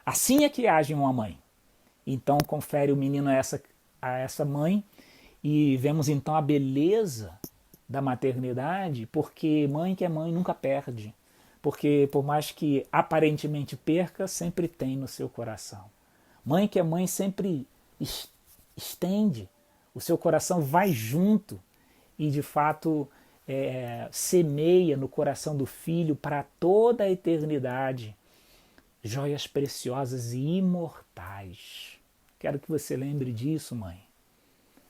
Assim é que age uma mãe. Então confere o menino a essa mãe e vemos então a beleza da maternidade, porque mãe que é mãe nunca perde. Porque por mais que aparentemente perca, sempre tem no seu coração. Mãe que é mãe sempre estende, o seu coração vai junto e de fato semeia no coração do filho para toda a eternidade joias preciosas e imortais. Quero que você lembre disso, mãe.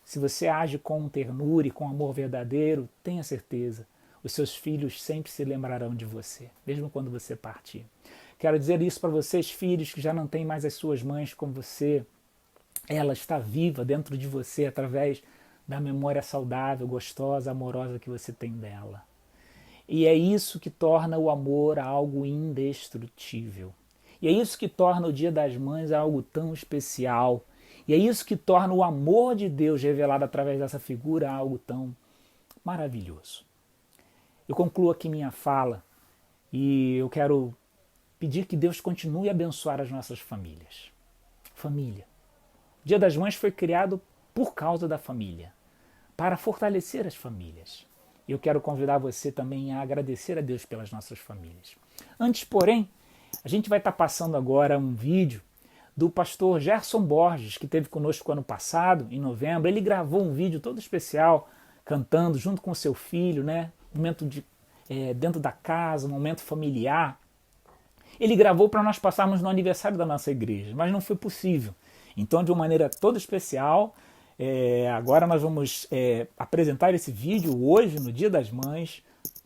Se você age com ternura e com amor verdadeiro, tenha certeza, os seus filhos sempre se lembrarão de você, mesmo quando você partir. Quero dizer isso para vocês, filhos que já não têm mais as suas mães com você. Ela está viva dentro de você através da memória saudável, gostosa, amorosa que você tem dela. E é isso que torna o amor algo indestrutível. E é isso que torna o Dia das Mães algo tão especial. E é isso que torna o amor de Deus revelado através dessa figura algo tão maravilhoso. Eu concluo aqui minha fala e eu quero pedir que Deus continue a abençoar as nossas famílias. Família. O Dia das Mães foi criado por causa da família, para fortalecer as famílias. Eu quero convidar você também a agradecer a Deus pelas nossas famílias. Antes, porém, a gente vai estar passando agora um vídeo do pastor Gerson Borges, que esteve conosco ano passado, em novembro. Ele gravou um vídeo todo especial, cantando junto com o seu filho, né? Momento dentro da casa, um momento familiar. Ele gravou para nós passarmos no aniversário da nossa igreja, mas não foi possível. Então, de uma maneira toda especial, agora nós vamos apresentar esse vídeo hoje, no Dia das Mães,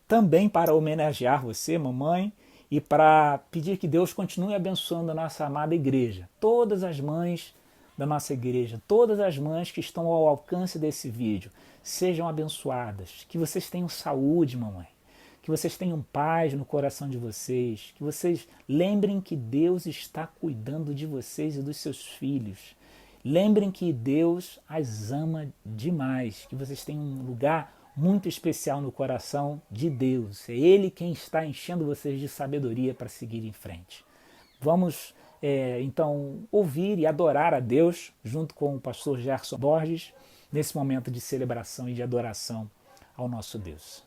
também para homenagear você, mamãe, e para pedir que Deus continue abençoando a nossa amada igreja. Todas as mães da nossa igreja, todas as mães que estão ao alcance desse vídeo, sejam abençoadas. Que vocês tenham saúde, mamãe. Que vocês tenham paz no coração de vocês. Que vocês lembrem que Deus está cuidando de vocês e dos seus filhos. Lembrem que Deus as ama demais. Que vocês tenham um lugar muito especial no coração de Deus. É Ele quem está enchendo vocês de sabedoria para seguir em frente. Vamos, então, ouvir e adorar a Deus junto com o pastor Gerson Borges nesse momento de celebração e de adoração ao nosso Deus.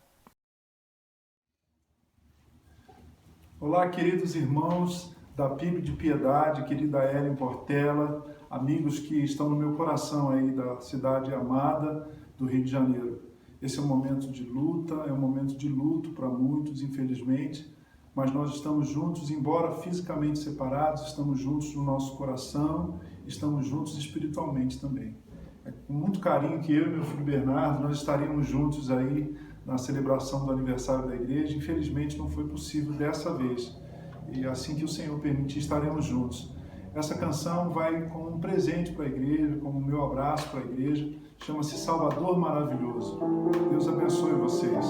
Olá, queridos irmãos da PIB de Piedade, querida Ellen Portela, amigos que estão no meu coração aí da cidade amada do Rio de Janeiro. Esse é um momento de luta, é um momento de luto para muitos, infelizmente, mas nós estamos juntos, embora fisicamente separados, estamos juntos no nosso coração, estamos juntos espiritualmente também. É com muito carinho que eu e meu filho Bernardo, nós estaríamos juntos aí na celebração do aniversário da igreja. Infelizmente não foi possível dessa vez, e assim que o Senhor permitir, estaremos juntos. Essa canção vai como um presente para a igreja, como o meu abraço para a igreja. Chama-se Salvador Maravilhoso. Deus abençoe vocês.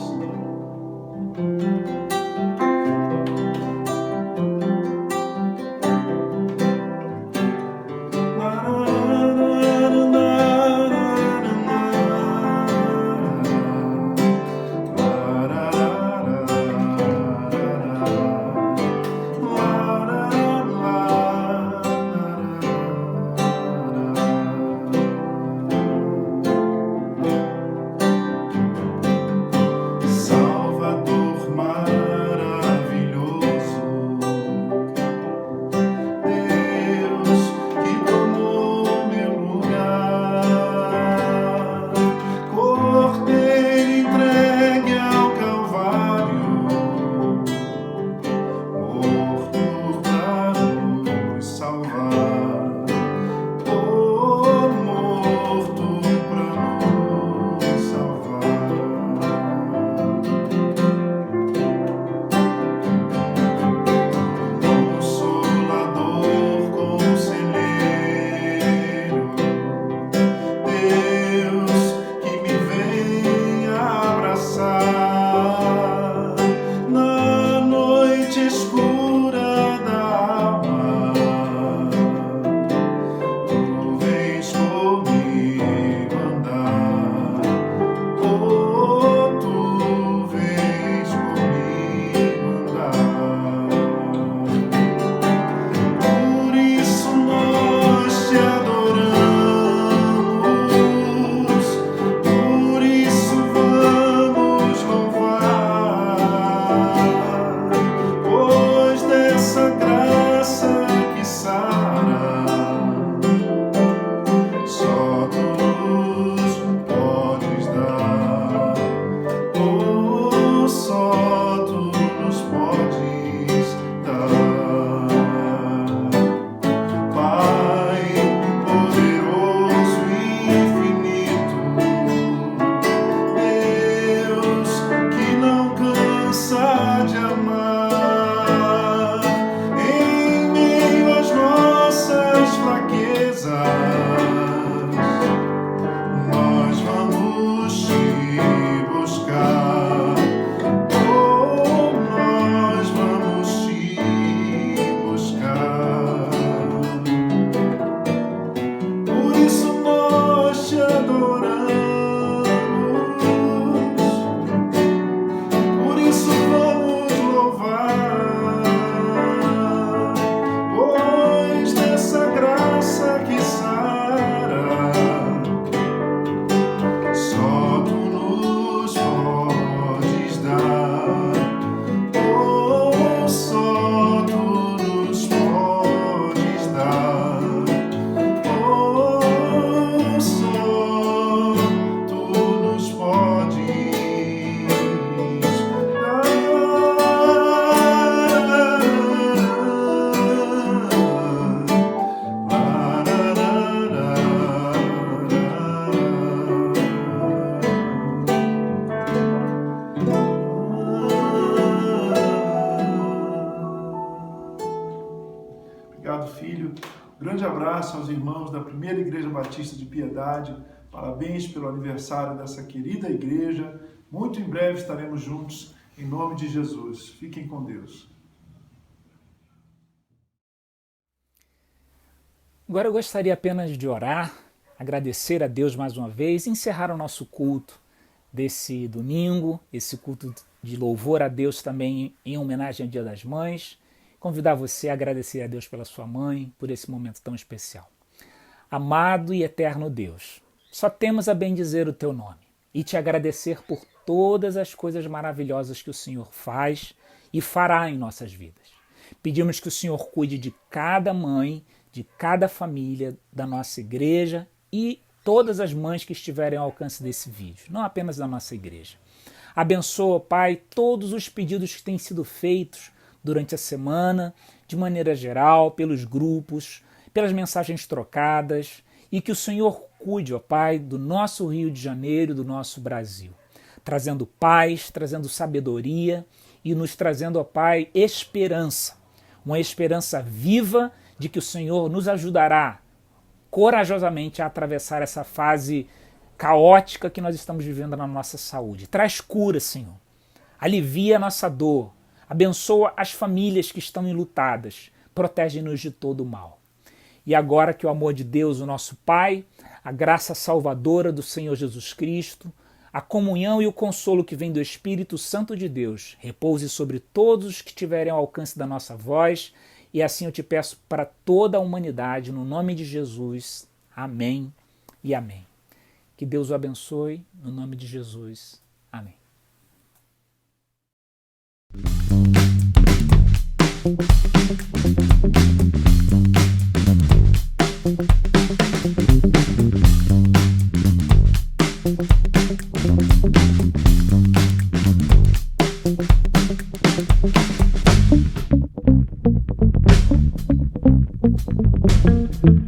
Salvador maravilhoso. há de amar em meio às nossas fraquezas. Nós vamos te buscar. Oh, nós vamos te buscar. Por isso nós te adoramos. Por isso vamos louvar. Pois dessa graça que sara, só tu nos podes dar. Oh, só tu nos podes dar. Oh, só tu nos podes Obrigado, filho. Grande abraço aos irmãos da Primeira Igreja Batista de Piedade. Parabéns pelo aniversário dessa querida igreja. Muito em breve estaremos juntos, em nome de Jesus. Fiquem com Deus. Agora eu gostaria apenas de orar, agradecer a Deus mais uma vez e encerrar o nosso culto desse domingo, esse culto de louvor a Deus também em homenagem ao Dia das Mães. Convidar você a agradecer a Deus pela sua mãe, por esse momento tão especial. Amado e eterno Deus, só temos a bendizer o teu nome e te agradecer por todas as coisas maravilhosas que o Senhor faz e fará em nossas vidas. Pedimos que o Senhor cuide de cada mãe, de cada família da nossa igreja e todas as mães que estiverem ao alcance desse vídeo, não apenas da nossa igreja. Abençoa, Pai, todos os pedidos que têm sido feitos durante a semana, de maneira geral, pelos grupos, pelas mensagens trocadas, e que o Senhor cuide, ó Pai, do nosso Rio de Janeiro, do nosso Brasil, trazendo paz, trazendo sabedoria e nos trazendo, ó Pai, esperança, uma esperança viva de que o Senhor nos ajudará corajosamente a atravessar essa fase caótica que nós estamos vivendo na nossa saúde. Traz cura, Senhor. Alivia a nossa dor. Abençoa as famílias que estão enlutadas. Protege-nos de todo o mal. E agora que o amor de Deus, o nosso Pai, a graça salvadora do Senhor Jesus Cristo, a comunhão e o consolo que vem do Espírito Santo de Deus repouse sobre todos os que tiverem ao alcance da nossa voz. E assim eu te peço para toda a humanidade, no nome de Jesus. Amém e amém. Que Deus o abençoe, no nome de Jesus. Amém. Thank you.